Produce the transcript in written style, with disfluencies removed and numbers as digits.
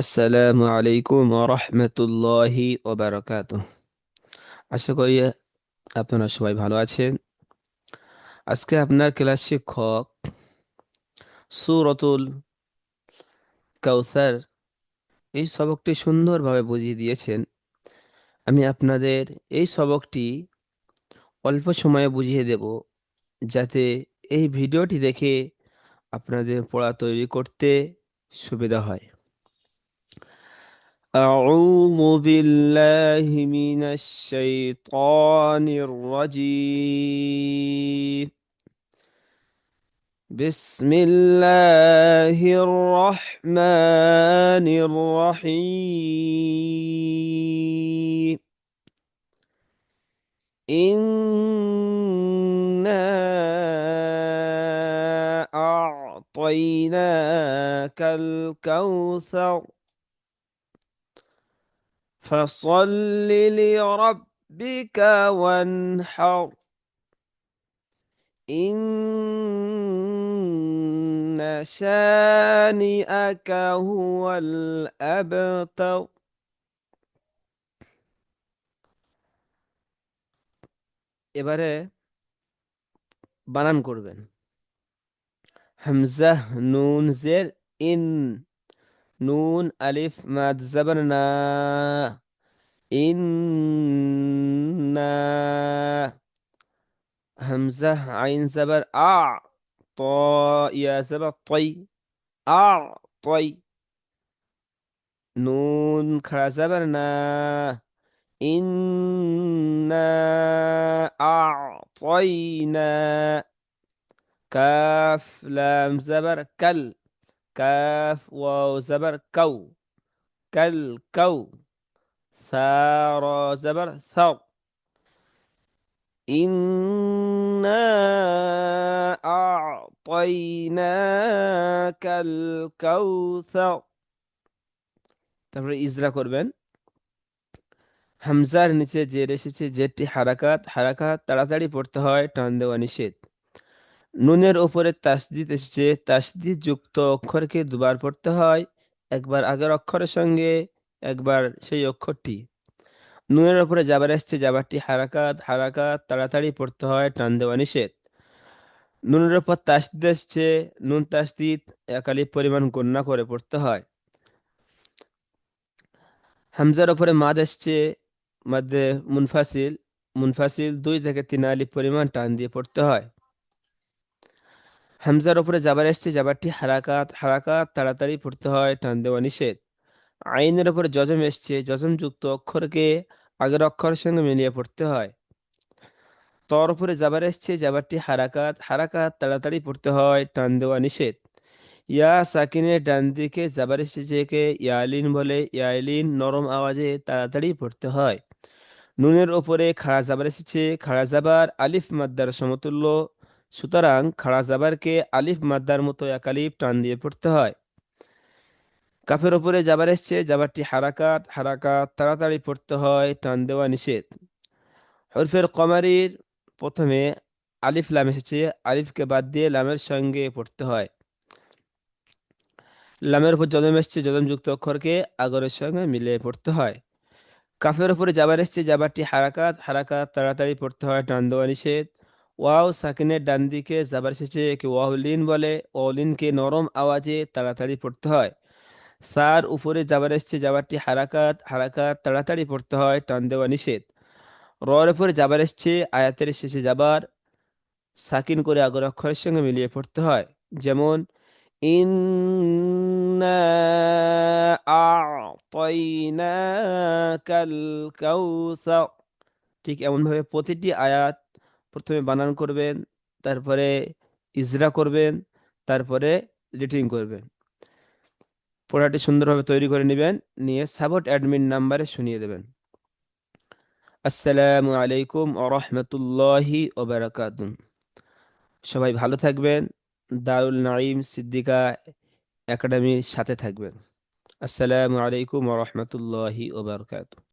আসসালামু আলাইকুম ওয়া রাহমাতুল্লাহি ওয়া বারাকাতুহু। আশা করি আপনারা সবাই ভালো আছেন। আজকে আপনার ক্লাস শিক্ষক সূরাতুল কাউসার এই সবকটি সুন্দরভাবে বুঝিয়ে দিয়েছেন। আমি আপনাদের এই সবকটি অল্প সময়ে বুঝিয়ে দেব, যাতে এই ভিডিওটি দেখে আপনাদের পড়া তৈরি করতে সুবিধা হয়। أعوذ بالله من الشيطان الرجيم. بسم الله الرحمن الرحيم. إنا أعطيناك الكوثر فصل لربك وانحر إن شانئك هو الأبتر. এবারে বানান করবেন। হামজা নুন জের ইন, নুন আলিফ মাদ জাবার না, ইন্না। হামজা আইন জাবার আ, ত ইয়া জাবার তই, আ তই। নুন খাড়া জাবার না, ইন্না আ'তাইনা। কাফ লাম জাবার কাল, কাফ ওয়াও জাবার কাউ, কাল কাউ। সা র জাবার সাও, ইন্না আ'তাইনাকাল কাউসার। তারপরে ইজরা করবেন। হামজার নিচে জের এসেছে, জেরটি হারাকাত, হারাকাত তাড়াতাড়ি পড়তে হয়, টান দেওয়া নিষেধ। নুনের ওপরে তাসদিদ এসেছে, তাসদিদ যুক্ত অক্ষরকে দুবার পড়তে হয়, একবার আগের অক্ষরের সঙ্গে, একবার সেই অক্ষরটি। নুনের ওপরে জাবার এসেছে, জাবারটি হারাকাত, হারাকাত তাড়াতাড়ি পড়তে হয়, টান দেওয়া নিষেধ। নুনের ওপর তাসদিদ এসেছে, নুন তাসদিদ একালিপ পরিমাণ গণনা করে পড়তে হয়। হামজার ওপরে মাদ এসছে, মাদ্দে মুনফাসিল, মুনফাসিল 2 থেকে 3 আলিফ পরিমাণ টান দিয়ে পড়তে হয়। হামজার ওপরে জাবার এসছে, জাবারটি হারাকাত, হারাকাত তাড়াতাড়ি পড়তে হয়, টান দেওয়া নিষেধ। আইনের ওপরে জজম এসছে, জজম যুক্ত অক্ষরকে আগের অক্ষরের সঙ্গে মিলিয়ে পড়তে হয়। তর উপরে জাবার এসছে, জাবারটি হারাকাত, হারাকাত তাড়াতাড়ি পড়তে হয়, টান দেওয়া নিষেধ। ইয়া সাকিনের ডান দিকে জাবার এসেছে কে ইয়ালিন বলে, ইয়ালিন নরম আওয়াজে তাড়াতাড়ি পড়তে হয়। নুনের ওপরে খাড়া জাবার এসেছে, খাড়া জাবার আলিফ মাদ্দার সমতুল্য, সুতরাং খাড়া জাবারকে আলিফ মাদ্দার মতো একালিফ টান দিয়ে পড়তে হয়। কাফের ওপরে জাবার এসছে, জাবারটি হারাকাত, হারাকাত তাড়াতাড়ি পড়তে হয়, টান দেওয়া নিষেধ। হরফের কমারির প্রথমে আলিফ লাম এসেছে, আলিফকে বাদ দিয়ে লামের সঙ্গে পড়তে হয়। লামের উপর জজম এসছে, জজমযুক্ত অক্ষরকে আগরের সঙ্গে মিলিয়ে পড়তে হয়। কাফের উপরে জাবার এসছে, জাবারটি হারাকাত, হারাকাত তাড়াতাড়ি পড়তে হয়, টান দেওয়া নিষেধ। ওয়াও সাকিনের ডান দিকে জাবার এসেছে, একে ওয়াউলিন বলে, ওয়াউলিনকে নরম আওয়াজে তাড়াতাড়ি পড়তে হয়। সার উপরে জাবার এসছে, জাবারটি হারাকাত, হারাকাত তাড়াতাড়ি পড়তে হয়, টান দেওয়া নিষেধ। রর উপরে জাবার এসছে, আয়াতের শেষে জাবার সাকিন করে আগর অক্ষরের সঙ্গে মিলিয়ে পড়তে হয়। যেমন ইন্না আ'তাইনাকাল কাউসার। ঠিক এমনভাবে প্রতিটি আয়াত প্রথমে বানান করবেন, তারপরে ইজরা করবেন, তারপরে রিডিং করবেন। পড়াটি সুন্দরভাবে তৈরি করে নেবেন, নিয়ে সাপোর্ট অ্যাডমিন নাম্বারে শুনিয়ে দেবেন। আসসালামু আলাইকুম ওয়া রাহমাতুল্লাহি ওয়া বারাকাতুহু। সবাই ভালো থাকবেন, দারুল নাঈম সিদ্দিকা একাডেমির সাথে থাকবেন। আসসালামু আলাইকুম ওয়া রাহমাতুল্লাহি ওয়া বারাকাতুহু।